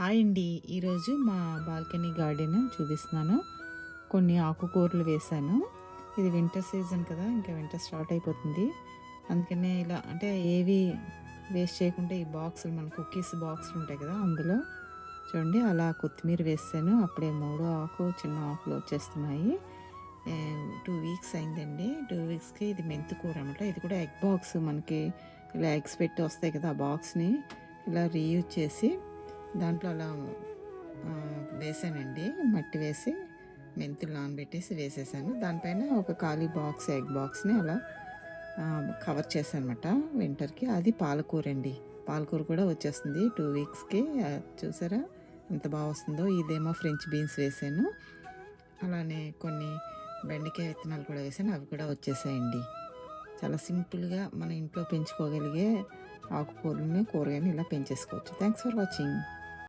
Hi అండి. ఈరోజు మా బాల్కనీ గార్డెన్ చూపిస్తున్నాను. కొన్ని ఆకుకూరలు వేశాను. ఇది వింటర్ సీజన్ కదా, ఇంకా వింటర్ స్టార్ట్ అయిపోతుంది. అందుకనే ఇలా అంటే ఏవి వేస్ట్ చేయకుండా ఈ బాక్సులు, మన కుక్కీస్ బాక్సులు ఉంటాయి కదా, అందులో చూడండి అలా కొత్తిమీర వేసాను. అప్పుడే మూడో ఆకు, చిన్న ఆకులు వచ్చేస్తున్నాయి. 2 వీక్స్ అయిందండి. 2 వీక్స్కి ఇది మెంతికూర అనమాట. ఇది కూడా ఎగ్ బాక్స్, మనకి ఇలా ఎగ్స్ పెట్టి వస్తాయి కదా, ఆ బాక్స్ని ఇలా రీయూజ్ చేసి దాంట్లో అలా వేసానండి. మట్టి వేసి మెంతులు నానబెట్టేసి వేసేసాను. దానిపైన ఒక ఖాళీ బాక్స్, ఎగ్ బాక్స్ని అలా కవర్ చేశాను అనమాట వింటర్కి. అది పాలకూర అండి. పాలకూర కూడా వచ్చేస్తుంది 2 వీక్స్కి. చూసారా ఎంత బాగా వస్తుందో. ఇదేమో ఫ్రెంచ్ బీన్స్ వేసాను. అలానే కొన్ని బెండకాయ విత్తనాలు కూడా వేసాను, అవి కూడా వచ్చేసాయండి. చాలా సింపుల్గా మన ఇంట్లో పెంచుకోగలిగే ఆకుకూరలని, కూరగాయని ఇలా పెంచేసుకోవచ్చు. Thanks for watching.